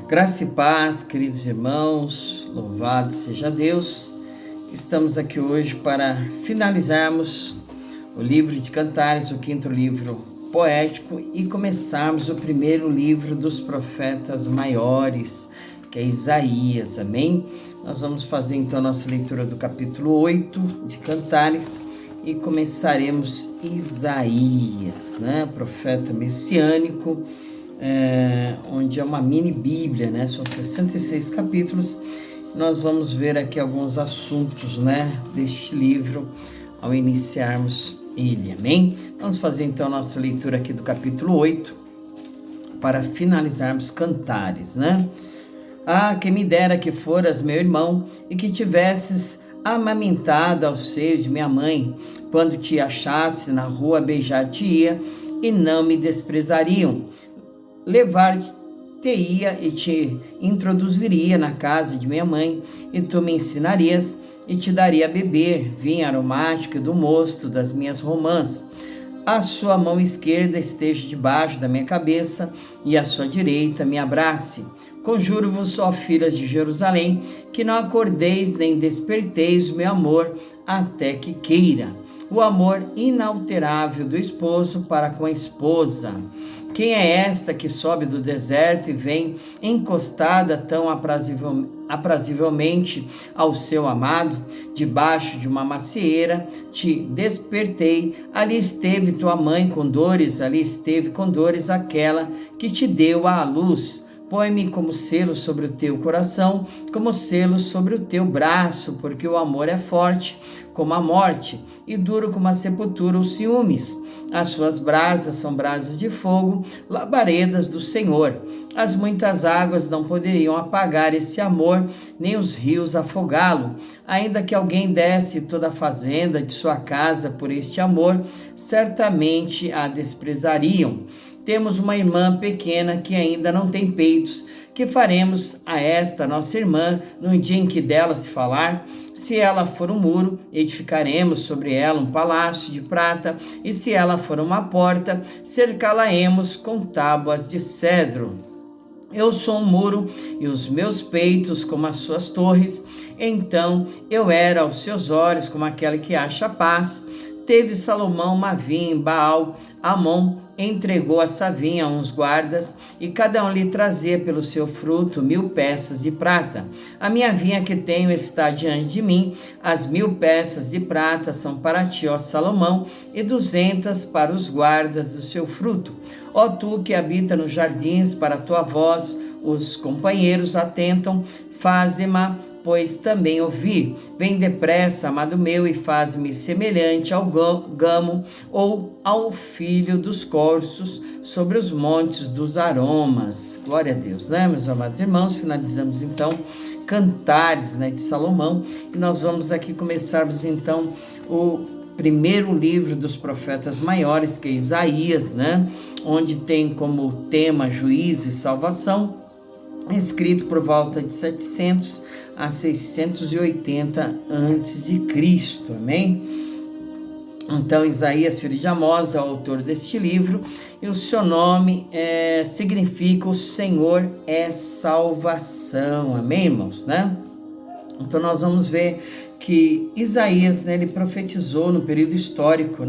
Graça e paz, queridos irmãos, louvado seja Deus. Estamos aqui hoje para finalizarmos o livro de Cantares, o quinto livro poético, e começarmos o primeiro livro dos profetas maiores, que é Isaías, amém? Nós vamos fazer então nossa leitura do capítulo 8 de Cantares e começaremos Isaías, profeta messiânico, onde é uma mini bíblia, são 66 capítulos. Nós vamos ver aqui alguns assuntos, deste livro ao iniciarmos ele, amém? Vamos fazer então nossa leitura aqui do capítulo 8 para finalizarmos Cantares, Ah, quem me dera que foras meu irmão e que tivesses amamentado ao seio de minha mãe, quando te achasse na rua beijar-te-ia e não me desprezariam. Levar-te-ia e te introduziria na casa de minha mãe, e tu me ensinarias e te daria a beber vinho aromático do mosto das minhas romãs. A sua mão esquerda esteja debaixo da minha cabeça, e a sua direita me abrace. Conjuro-vos, ó filhas de Jerusalém, que não acordeis nem desperteis o meu amor até que queira. O amor inalterável do esposo para com a esposa. Quem é esta que sobe do deserto e vem encostada tão aprazivelmente ao seu amado? Debaixo de uma macieira te despertei, ali esteve tua mãe com dores, ali esteve com dores aquela que te deu à luz. Põe-me como selo sobre o teu coração, como selo sobre o teu braço, porque o amor é forte como a morte, e duro como a sepultura os ciúmes. As suas brasas são brasas de fogo, labaredas do Senhor. As muitas águas não poderiam apagar esse amor, nem os rios afogá-lo. Ainda que alguém desse toda a fazenda de sua casa por este amor, certamente a desprezariam. Temos uma irmã pequena que ainda não tem peitos. Que faremos a esta nossa irmã no dia em que dela se falar? Se ela for um muro, edificaremos sobre ela um palácio de prata, e se ela for uma porta, cercá-la-emos com tábuas de cedro. Eu sou um muro, e os meus peitos como as suas torres. Então eu era aos seus olhos como aquele que acha paz. Teve Salomão uma vinha em Baal, Amon entregou essa vinha a uns guardas, e cada um lhe trazia pelo seu fruto 1000 peças de prata. A minha vinha que tenho está diante de mim, as 1000 peças de prata são para ti, ó Salomão, e 200 para os guardas do seu fruto. Ó tu que habita nos jardins, para a tua voz os companheiros atentam, faze-ma pois também ouvir. Vem depressa, amado meu, e faz-me semelhante ao gamo ou ao filho dos corços sobre os montes dos aromas. Glória a Deus, meus amados irmãos? Finalizamos então Cantares, de Salomão, e nós vamos aqui começarmos então o primeiro livro dos profetas maiores, que é Isaías, onde tem como tema juízo e salvação, escrito por volta de 700 a 680 a.C., amém? Então, Isaías, filho de Amós, é o autor deste livro, e o seu nome significa o Senhor é salvação, amém, irmãos, Então, nós vamos ver que Isaías, ele profetizou no período histórico,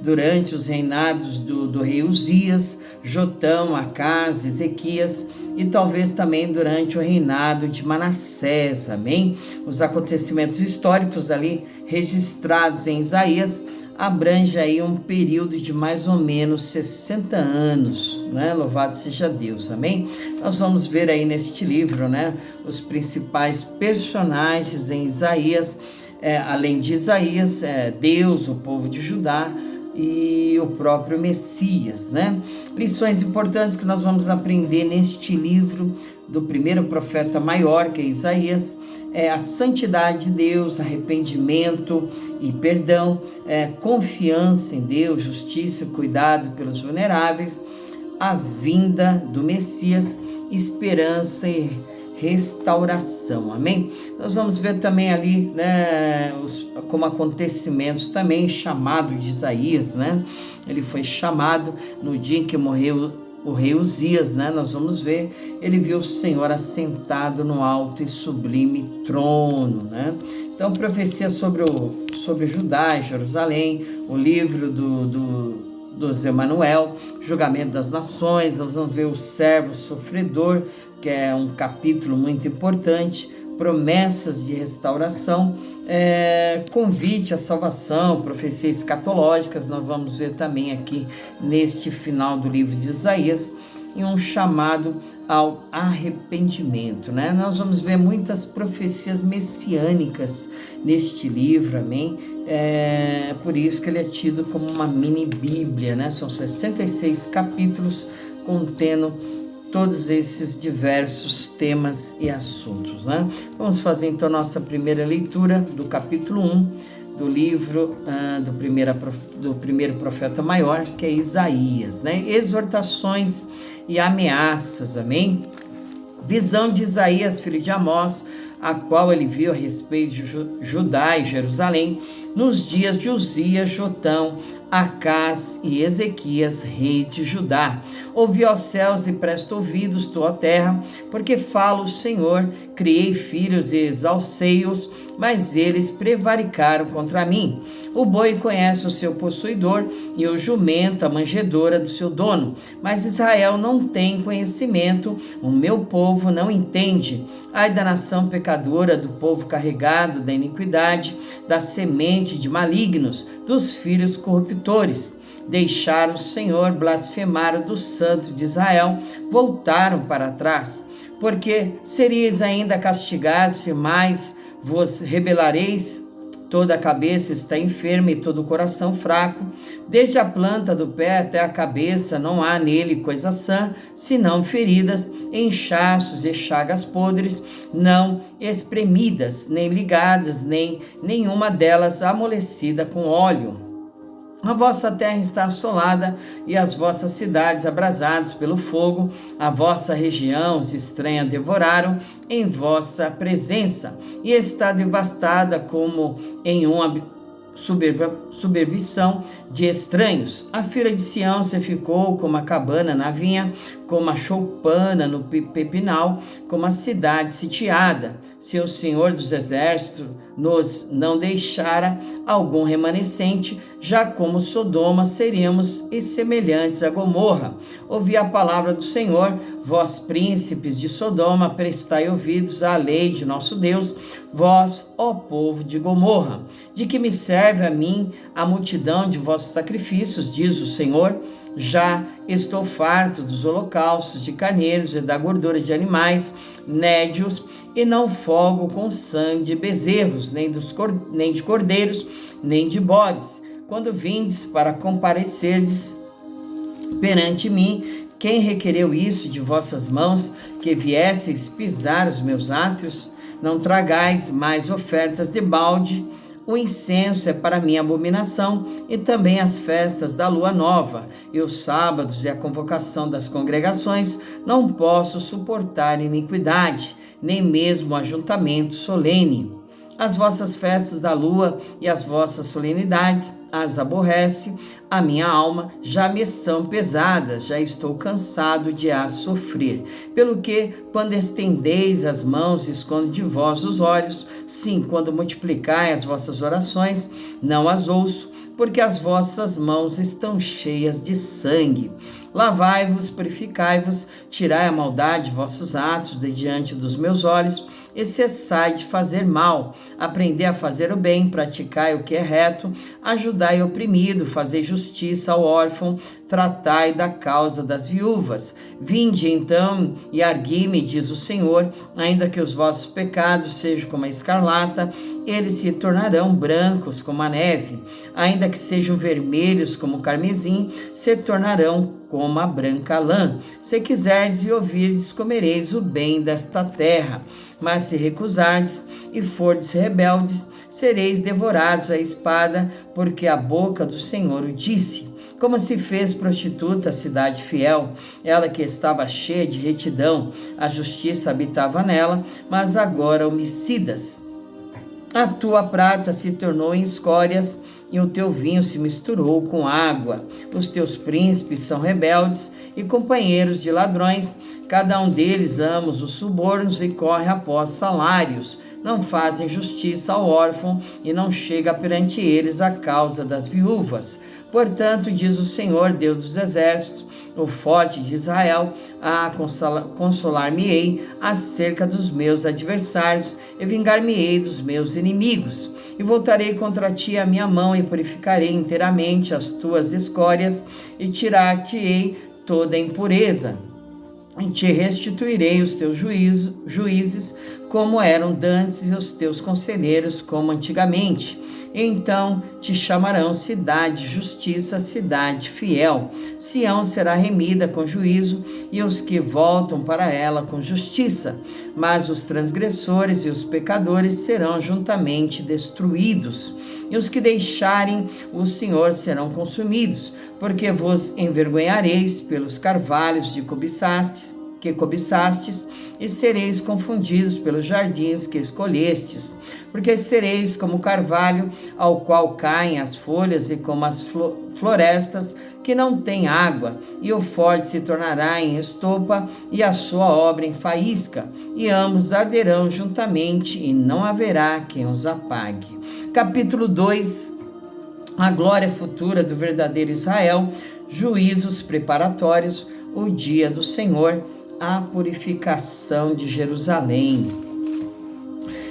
durante os reinados do rei Uzias, Jotão, Acás, Ezequias, e talvez também durante o reinado de Manassés, amém? Os acontecimentos históricos ali registrados em Isaías abrange aí um período de mais ou menos 60 anos, Louvado seja Deus, amém? Nós vamos ver aí neste livro, os principais personagens em Isaías, além de Isaías, Deus, o povo de Judá e o próprio Messias, Lições importantes que nós vamos aprender neste livro do primeiro profeta maior, que é Isaías, a santidade de Deus, arrependimento e perdão, confiança em Deus, justiça e cuidado pelos vulneráveis, a vinda do Messias, esperança e restauração, amém? Nós vamos ver também ali, como acontecimentos também chamado de Isaías, Ele foi chamado no dia em que morreu o rei Uzias, né? Nós vamos ver, ele viu o Senhor assentado no alto e sublime trono, né? Então, profecia sobre Judá e Jerusalém, o livro do Emanuel, julgamento das nações. Nós vamos ver o servo sofredor, que é um capítulo muito importante, promessas de restauração, convite à salvação, profecias escatológicas. Nós vamos ver também aqui neste final do livro de Isaías, e um chamado ao arrependimento, né? Nós vamos ver muitas profecias messiânicas neste livro, amém? Por isso que ele é tido como uma mini Bíblia, né? São 66 capítulos contendo todos esses diversos temas e assuntos, né? Vamos fazer então nossa primeira leitura do capítulo 1 do livro do primeiro profeta maior, que é Isaías, né? Exortações e ameaças, amém? Visão de Isaías, filho de Amós, a qual ele viu a respeito de Judá e Jerusalém, nos dias de Uzias, Jotão, Acás e Ezequias, reis de Judá. Ouvi, ó céus, e presta ouvidos, tu, ó terra, porque fala o Senhor: criei filhos e exalcei-os, mas eles prevaricaram contra mim. O boi conhece o seu possuidor, e o jumento a manjedoura do seu dono, mas Israel não tem conhecimento, o meu povo não entende. Ai da nação pecadora, do povo carregado da iniquidade, da semente de malignos, dos filhos corruptores. Deixaram o Senhor, blasfemaram do Santo de Israel, voltaram para trás. Porque seríeis ainda castigados se mais vos rebelareis? Toda a cabeça está enferma e todo o coração fraco. Desde a planta do pé até a cabeça não há nele coisa sã, senão feridas, inchaços e chagas podres, não espremidas, nem ligadas, nem nenhuma delas amolecida com óleo. A vossa terra está assolada e as vossas cidades abrasadas pelo fogo. A vossa região os estranhos devoraram em vossa presença e está devastada como em uma subversão de estranhos. A filha de Sião se ficou como a cabana na vinha, como a choupana no pepinal, como a cidade sitiada. Se o Senhor dos Exércitos nos não deixara algum remanescente, já como Sodoma seríamos e semelhantes a Gomorra. Ouvi a palavra do Senhor, vós príncipes de Sodoma, prestai ouvidos à lei de nosso Deus, vós, ó povo de Gomorra. De que me serve a mim a multidão de vossos sacrifícios, diz o Senhor? Já estou farto dos holocaustos de carneiros e da gordura de animais nédios, e não folgo com sangue de bezerros, nem de cordeiros, nem de bodes. Quando vindes para comparecerdes perante mim, quem requereu isso de vossas mãos, que viesseis pisar os meus átrios? Não tragais mais ofertas de balde. O incenso é para mim abominação, e também as festas da lua nova, e os sábados e a convocação das congregações. Não posso suportar iniquidade, nem mesmo ajuntamento solene. As vossas festas da lua e as vossas solenidades as aborrece a minha alma, já me são pesadas, já estou cansado de as sofrer. Pelo que, quando estendeis as mãos, escondo de vós os olhos. Sim, quando multiplicai as vossas orações, não as ouço, porque as vossas mãos estão cheias de sangue. Lavai-vos, purificai-vos, tirai a maldade de vossos atos de diante dos meus olhos, e cessai de fazer mal. Aprendei a fazer o bem, praticai o que é reto, ajudai o oprimido, fazei justiça ao órfão, tratai da causa das viúvas. Vinde então e argui-me, diz o Senhor, ainda que os vossos pecados sejam como a escarlata, eles se tornarão brancos como a neve, ainda que sejam vermelhos como o carmesim, se tornarão como a branca lã. Se quiserdes e ouvirdes, comereis o bem desta terra. Mas se recusardes e fordes rebeldes, sereis devorados à espada, porque a boca do Senhor o disse. Como se fez prostituta a cidade fiel, ela que estava cheia de retidão, a justiça habitava nela, mas agora homicidas. A tua prata se tornou em escórias, e o teu vinho se misturou com água. Os teus príncipes são rebeldes, e companheiros de ladrões. Cada um deles ama os subornos e corre após salários. Não fazem justiça ao órfão e não chega perante eles a causa das viúvas. Portanto, diz o Senhor, Deus dos exércitos, o forte de Israel, consolar-me-ei acerca dos meus adversários e vingar-me-ei dos meus inimigos. E voltarei contra ti a minha mão e purificarei inteiramente as tuas escórias e tirar-te-ei toda a impureza. E te restituirei os teus juízes como eram dantes e os teus conselheiros como antigamente. Então te chamarão cidade de justiça, cidade fiel. Sião será remida com juízo e os que voltam para ela com justiça. Mas os transgressores e os pecadores serão juntamente destruídos. E os que deixarem o Senhor serão consumidos, porque vos envergonhareis pelos carvalhos que cobiçastes, e sereis confundidos pelos jardins que escolhestes, porque sereis como o carvalho ao qual caem as folhas e como as florestas que não têm água, e o forte se tornará em estopa e a sua obra em faísca, e ambos arderão juntamente e não haverá quem os apague. Capítulo 2. A glória futura do verdadeiro Israel, juízos preparatórios, o dia do Senhor, a purificação de Jerusalém.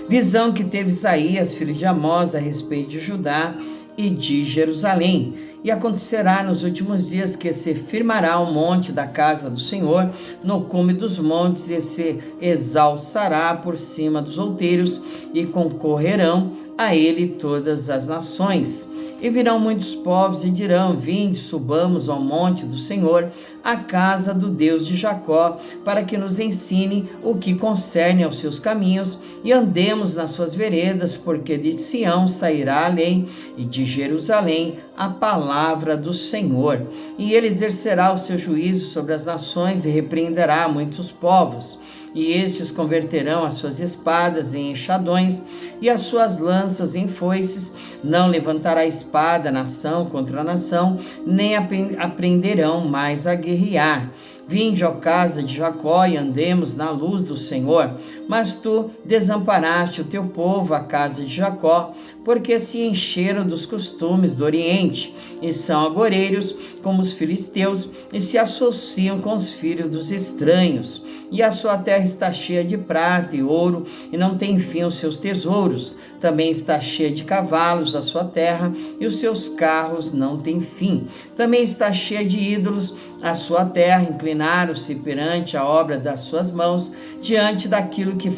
Visão que teve Isaías, filho de Amós, a respeito de Judá e de Jerusalém. E acontecerá nos últimos dias que se firmará o monte da casa do Senhor no cume dos montes e se exalçará por cima dos outeiros e concorrerão a ele todas as nações. E virão muitos povos e dirão: vinde, subamos ao monte do Senhor, à casa do Deus de Jacó, para que nos ensine o que concerne aos seus caminhos e andemos nas suas veredas, porque de Sião sairá a lei e de Jerusalém a palavra do Senhor. E ele exercerá o seu juízo sobre as nações e repreenderá muitos povos. E estes converterão as suas espadas em enxadões e as suas lanças em foices. Não levantará espada nação contra nação, nem aprenderão mais a guerrear. Vinde, ó casa de Jacó, e andemos na luz do Senhor. Mas tu desamparaste o teu povo, a casa de Jacó, porque se encheram dos costumes do Oriente, e são agoreiros como os filisteus, e se associam com os filhos dos estranhos. E a sua terra está cheia de prata e ouro, e não tem fim os seus tesouros. Também está cheia de cavalos a sua terra, e os seus carros não têm fim. Também está cheia de ídolos a sua terra, inclinaram-se perante a obra das suas mãos, diante daquilo que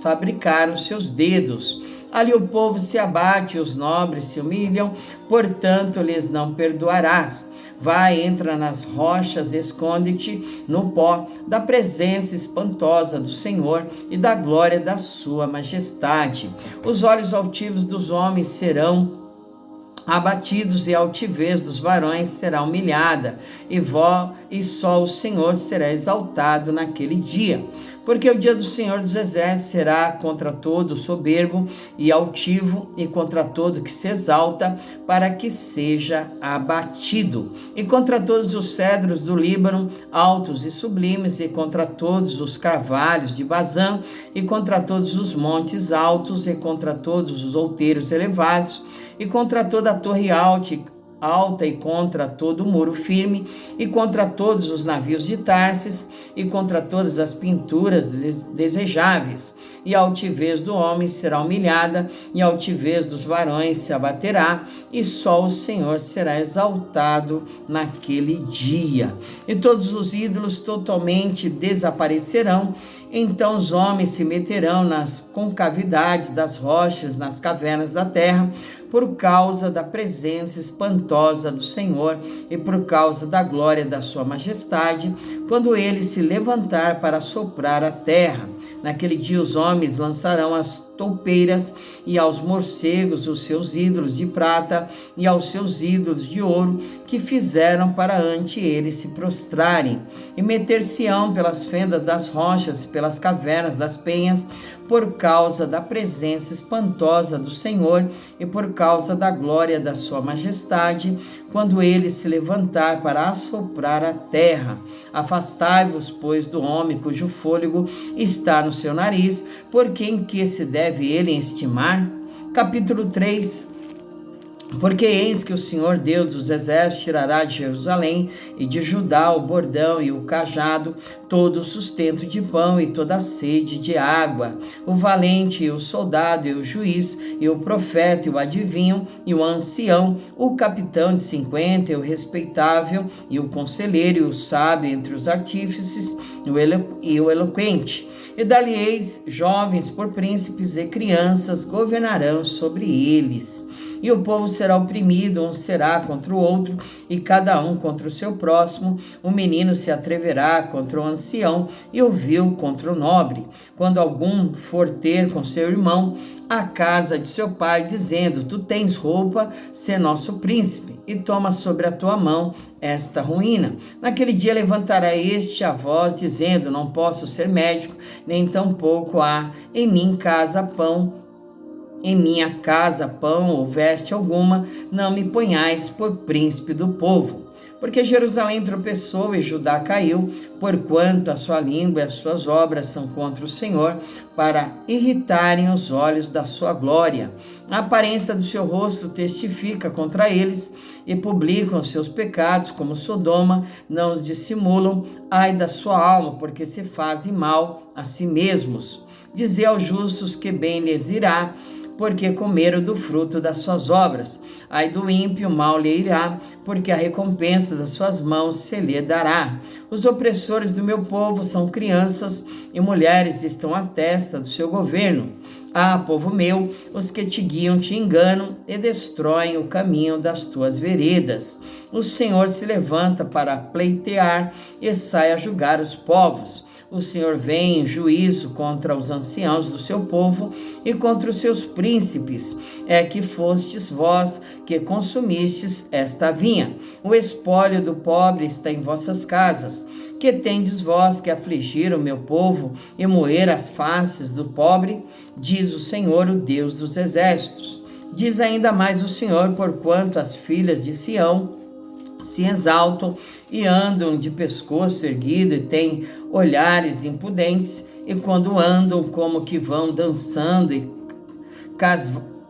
fabricaram seus dedos. Ali o povo se abate, os nobres se humilham, portanto lhes não perdoarás. Vai, entra nas rochas, esconde-te no pó da presença espantosa do Senhor e da glória da sua majestade. Os olhos altivos dos homens serão abatidos e a altivez dos varões será humilhada, e só o Senhor será exaltado naquele dia. Porque o dia do Senhor dos Exércitos será contra todo soberbo e altivo, e contra todo que se exalta, para que seja abatido. E contra todos os cedros do Líbano, altos e sublimes, e contra todos os carvalhos de Bazã, e contra todos os montes altos, e contra todos os outeiros elevados, e contra toda a torre alta e contra todo o muro firme, e contra todos os navios de Tarsis, e contra todas as pinturas desejáveis. E a altivez do homem será humilhada, e a altivez dos varões se abaterá, e só o Senhor será exaltado naquele dia. E todos os ídolos totalmente desaparecerão. Então os homens se meterão nas concavidades das rochas, nas cavernas da terra, por causa da presença espantosa do Senhor e por causa da glória da sua majestade, quando ele se levantar para soprar a terra. Naquele dia os homens lançarão as toupeiras e aos morcegos os seus ídolos de prata e aos seus ídolos de ouro que fizeram para ante eles se prostrarem, e meter-se-ão pelas fendas das rochas, pelas cavernas das penhas, por causa da presença espantosa do Senhor e por causa da glória da sua majestade, quando ele se levantar para assoprar a terra. Afastai-vos, pois, do homem cujo fôlego está no seu nariz, porque em que se deve ele estimar? Capítulo 3. Porque eis que o Senhor Deus dos exércitos tirará de Jerusalém e de Judá o bordão e o cajado, todo o sustento de pão e toda a sede de água, o valente e o soldado e o juiz e o profeta e o adivinho e o ancião, o capitão de 50 e o respeitável e o conselheiro e o sábio entre os artífices e o eloquente. E dar-lhe-eis jovens por príncipes e crianças governarão sobre eles. E o povo será oprimido, um será contra o outro, e cada um contra o seu próximo. O menino se atreverá contra o ancião, e o vil contra o nobre. Quando algum for ter com seu irmão a casa de seu pai, dizendo: tu tens roupa, sê nosso príncipe, e toma sobre a tua mão esta ruína. Naquele dia levantará este a voz, dizendo: não posso ser médico, nem tampouco há em minha casa pão ou veste alguma, não me ponhais por príncipe do povo. Porque Jerusalém tropeçou e Judá caiu, porquanto a sua língua e as suas obras são contra o Senhor, para irritarem os olhos da sua glória. A aparência do seu rosto testifica contra eles, e publicam seus pecados como Sodoma, não os dissimulam. Ai da sua alma, porque se fazem mal a si mesmos. Dizei aos justos que bem lhes irá, porque comeram do fruto das suas obras. Ai do ímpio, mal lhe irá, porque a recompensa das suas mãos se lhe dará. Os opressores do meu povo são crianças, e mulheres estão à testa do seu governo. Ah, povo meu, os que te guiam te enganam e destroem o caminho das tuas veredas. O Senhor se levanta para pleitear e sai a julgar os povos. O Senhor vem em juízo contra os anciãos do seu povo e contra os seus príncipes. É que fostes vós que consumistes esta vinha. O espólio do pobre está em vossas casas. Que tendes vós que afligir o meu povo e moer as faces do pobre? Diz o Senhor, o Deus dos exércitos. Diz ainda mais o Senhor: porquanto as filhas de Sião se exaltam e andam de pescoço erguido e têm olhares impudentes, e quando andam como que vão dançando e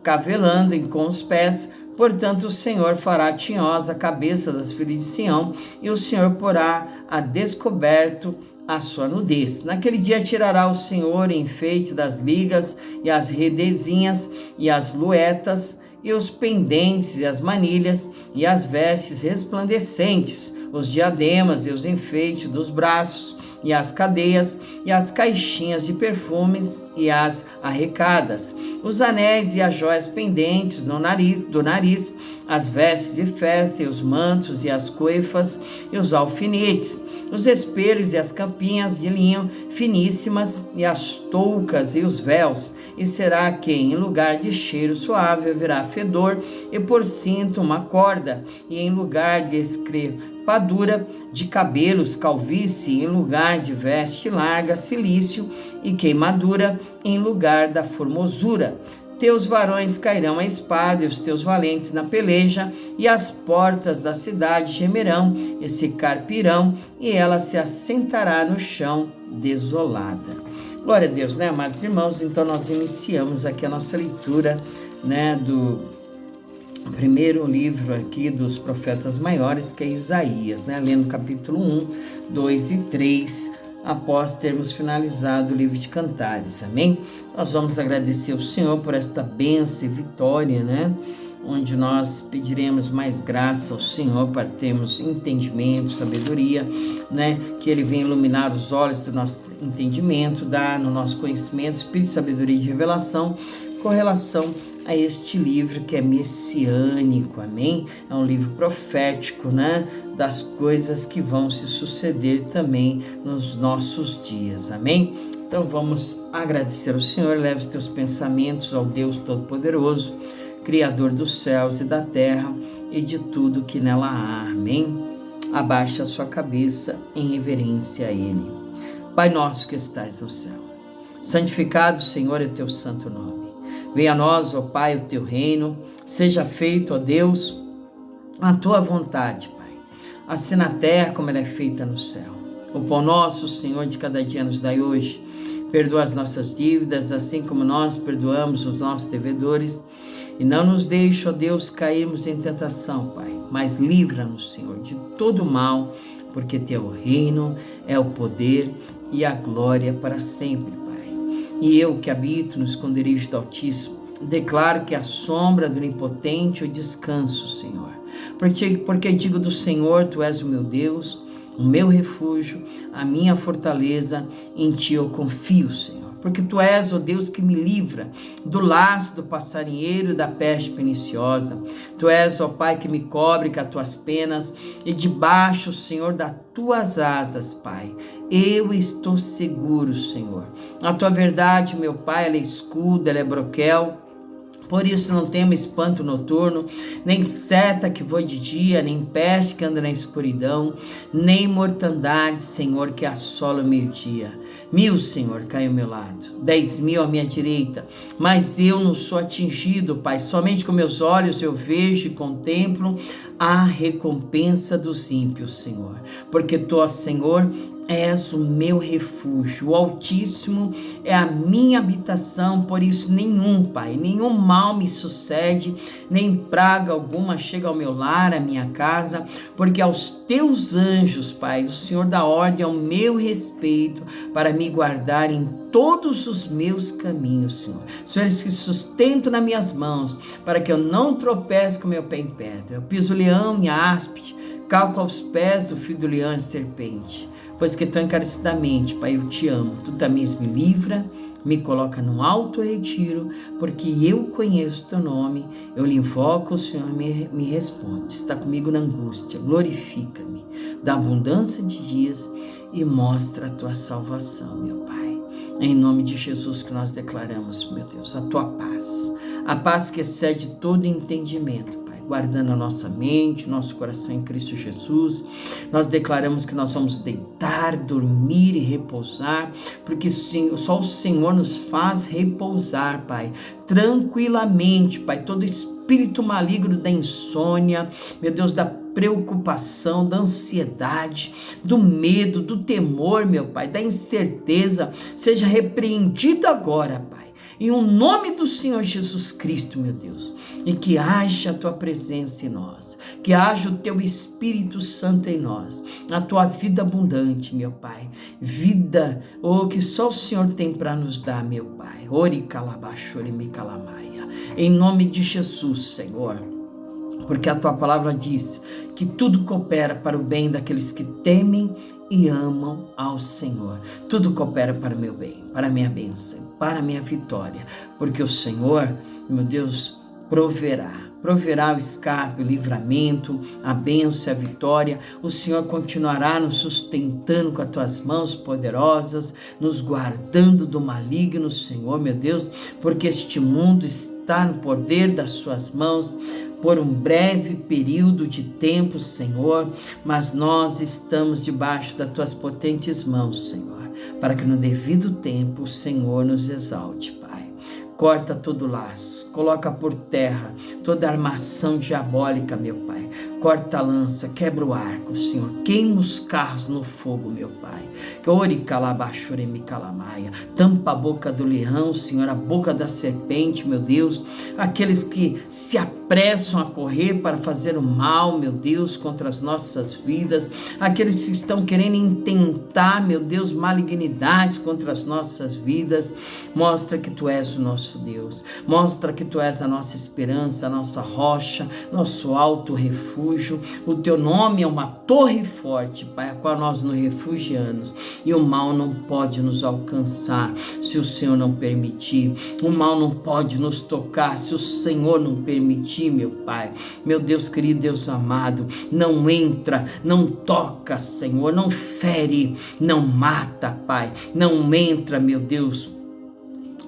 cavelando com os pés, portanto o Senhor fará tinhosa a cabeça das filhas de Sião, e o Senhor porá a descoberto a sua nudez. Naquele dia tirará o Senhor enfeite das ligas e as redezinhas e as luetas e os pendentes e as manilhas e as vestes resplandecentes, os diademas e os enfeites dos braços e as cadeias e as caixinhas de perfumes e as arrecadas, os anéis e as joias pendentes do nariz, as vestes de festa e os mantos e as coifas e os alfinetes, os espelhos e as campinhas de linho finíssimas e as toucas e os véus. E será que em lugar de cheiro suave haverá fedor, e por cinto uma corda, e em lugar de escrepadura de cabelos calvície, em lugar de veste larga cilício, e queimadura em lugar da formosura. Teus varões cairão à espada, e os teus valentes na peleja, e as portas da cidade gemerão e se carpirão, e ela se assentará no chão desolada. Glória a Deus, né, amados irmãos? Então nós iniciamos aqui a nossa leitura, né, do primeiro livro aqui dos profetas maiores, que é Isaías, né, lendo capítulo 1, 2 e 3, após termos finalizado o livro de Cantares, amém? Nós vamos agradecer ao Senhor por esta bênção e vitória, né, onde nós pediremos mais graça ao Senhor para termos entendimento, sabedoria, né, que Ele venha iluminar os olhos do nosso entendimento, dar no nosso conhecimento, espírito de sabedoria e de revelação, com relação a a este livro que é messiânico, amém? É um livro profético, né? Das coisas que vão se suceder também nos nossos dias, amém? Então vamos agradecer ao Senhor, leve os teus pensamentos ao Deus Todo-Poderoso, Criador dos céus e da terra e de tudo que nela há, amém? Abaixe a sua cabeça em reverência a Ele. Pai nosso que estais no céu, santificado, Senhor, é o teu santo nome. Venha a nós, ó Pai, o teu reino, seja feito, ó Deus, a tua vontade, Pai, assim na terra como ela é feita no céu. O pão nosso, Senhor, de cada dia nos dai hoje. Perdoa as nossas dívidas, assim como nós perdoamos os nossos devedores. E não nos deixe, ó Deus, cairmos em tentação, Pai, mas livra-nos, Senhor, de todo mal, porque teu reino é o poder e a glória para sempre, Pai. E eu que habito no esconderijo do Altíssimo, declaro que a sombra do Onipotente eu descanso, Senhor. Porque digo do Senhor, tu és o meu Deus, o meu refúgio, a minha fortaleza, em ti eu confio, Senhor. Porque tu és, ó Deus, que me livra do laço do passarinheiro e da peste perniciosa. Tu és, ó Pai, que me cobre com as tuas penas e debaixo, Senhor, das tuas asas, Pai, eu estou seguro, Senhor. A tua verdade, meu Pai, ela é escudo, ela é broquel. Por isso não temo espanto noturno, nem seta que voe de dia, nem peste que anda na escuridão, nem mortandade, Senhor, que assola o meio-dia. 1.000, Senhor, cai ao meu lado, 10.000 à minha direita, mas eu não sou atingido, Pai. Somente com meus olhos eu vejo e contemplo a recompensa dos ímpios, Senhor. Porque tu, ó Senhor, és o meu refúgio, o Altíssimo é a minha habitação, por isso Pai, nenhum mal me sucede, nem praga alguma chega ao meu lar, à minha casa, porque aos teus anjos, Pai, o Senhor dá ordem ao meu respeito, para me guardar em todos os meus caminhos, Senhor. São eles que sustentam nas minhas mãos, para que eu não tropece com meu pé em pedra. Eu piso o leão e a áspide, calco aos pés do filho do leão e serpente. Pois que tão encarecidamente, Pai, eu te amo. Tu também me livra, me coloca num alto retiro, porque eu conheço teu nome, eu lhe invoco, o Senhor me responde. Está comigo na angústia, glorifica-me, da abundância de dias e mostra a tua salvação, meu Pai. Em nome de Jesus que nós declaramos, meu Deus, a tua paz, a paz que excede todo entendimento, guardando a nossa mente, nosso coração em Cristo Jesus. Nós declaramos que nós vamos deitar, dormir e repousar, porque só o Senhor nos faz repousar, Pai, tranquilamente, Pai. Todo espírito maligno da insônia, meu Deus, da preocupação, da ansiedade, do medo, do temor, meu Pai, da incerteza, seja repreendido agora, Pai, em o nome do Senhor Jesus Cristo, meu Deus, e que haja a tua presença em nós, que haja o teu Espírito Santo em nós, a tua vida abundante, meu Pai, vida, que só o Senhor tem para nos dar, meu Pai, ori calabachore me calamaia, em nome de Jesus, Senhor, porque a tua palavra diz que tudo coopera para o bem daqueles que temem e amam ao Senhor. Tudo coopera para o meu bem, para a minha bênção, para a minha vitória, porque o Senhor, meu Deus, proverá o escape, o livramento, a bênção, a vitória. O Senhor continuará nos sustentando com as tuas mãos poderosas, nos guardando do maligno, Senhor, meu Deus, porque este mundo está no poder das suas mãos, por um breve período de tempo, Senhor, mas nós estamos debaixo das tuas potentes mãos, Senhor, para que no devido tempo o Senhor nos exalte, Pai. Corta todo laço, coloca por terra toda armação diabólica, meu Pai. Corta a lança, quebra o arco, Senhor. Queima os carros no fogo, meu Pai. Tampa a boca do leão, Senhor, a boca da serpente, meu Deus. Aqueles que se apressam a correr para fazer o mal, meu Deus, contra as nossas vidas. Aqueles que estão querendo intentar, meu Deus, malignidades contra as nossas vidas. Mostra que Tu és o nosso Deus. Mostra que Tu és a nossa esperança, a nossa rocha, nosso alto refúgio. refúgio, o teu nome é uma torre forte, Pai, a qual nós nos refugiamos, e o mal não pode nos alcançar se o Senhor não permitir, o mal não pode nos tocar se o Senhor não permitir, meu Pai. Meu Deus querido, Deus amado, não entra, não toca, Senhor, não fere, não mata, Pai, não entra, meu Deus,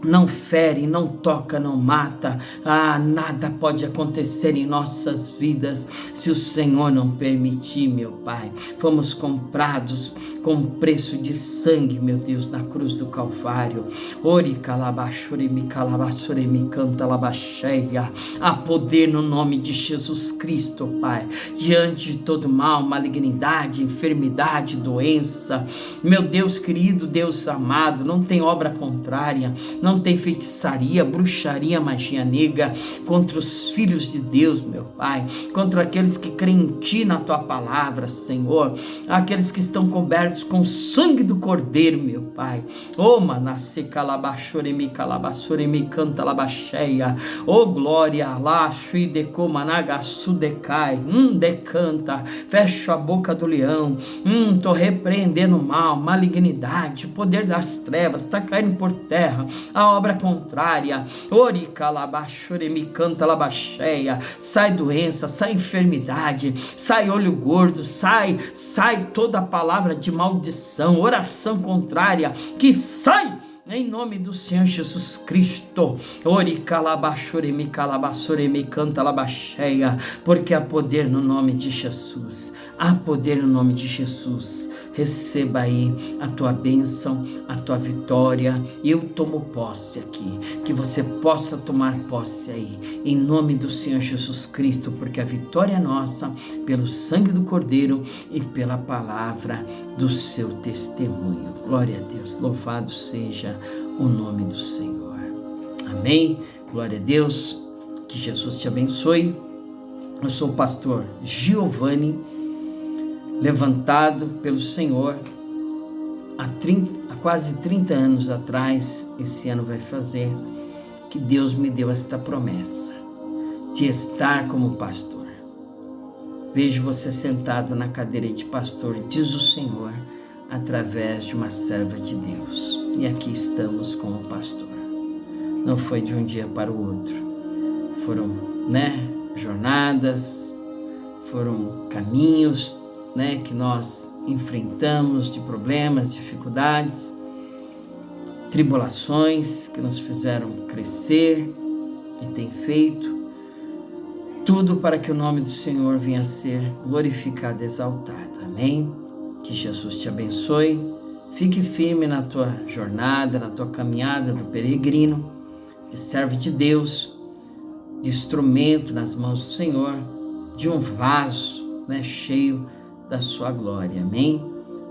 não fere, não toca, não mata. Nada pode acontecer em nossas vidas se o Senhor não permitir, meu Pai. Fomos comprados com preço de sangue, meu Deus, na cruz do Calvário. Ori calabashuri mi calabasuri mi canta labacheia. Há poder no nome de Jesus Cristo, Pai, diante de todo mal, malignidade, enfermidade, doença. Meu Deus querido, Deus amado, não tem obra contrária, não tem feitiçaria, bruxaria, magia negra contra os filhos de Deus, meu Pai, contra aqueles que creem em Ti, na Tua palavra, Senhor, aqueles que estão cobertos com o sangue do Cordeiro, meu Pai. Manasse calabachoremi calabassoremi canta labacheia. Glória, lá, shui deco managasu decai, decanta, fecha a boca do leão, tô repreendendo o mal, malignidade, o poder das trevas, tá caindo por terra, a obra contrária. Ori calabachoremi canta labacheia. Sai doença, sai enfermidade, sai olho gordo, sai toda a palavra de maldição, oração contrária, que sai em nome do Senhor Jesus Cristo. Ori calabachoremi calabassoremi canta labacheia, porque há poder no nome de Jesus, há poder no nome de Jesus. Receba aí a tua bênção, a tua vitória. Eu tomo posse aqui, que você possa tomar posse aí, em nome do Senhor Jesus Cristo, porque a vitória é nossa, pelo sangue do Cordeiro e pela palavra do seu testemunho. Glória a Deus, louvado seja o nome do Senhor. Amém, glória a Deus, que Jesus te abençoe. Eu sou o pastor Giovanni, levantado pelo Senhor há quase 30 anos atrás. Esse ano vai fazer, que Deus me deu esta promessa de estar como pastor. Vejo você sentado na cadeira de pastor, diz o Senhor, através de uma serva de Deus, e aqui estamos como pastor. Não foi de um dia para o outro, foram jornadas, foram caminhos que nós enfrentamos, de problemas, dificuldades, tribulações que nos fizeram crescer e tem feito tudo para que o nome do Senhor venha a ser glorificado e exaltado. Amém? Que Jesus te abençoe. Fique firme na tua jornada, na tua caminhada do peregrino, de servo de Deus, de instrumento nas mãos do Senhor, de um vaso cheio da sua glória. Amém?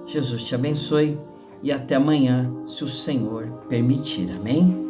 Jesus te abençoe e até amanhã, se o Senhor permitir. Amém?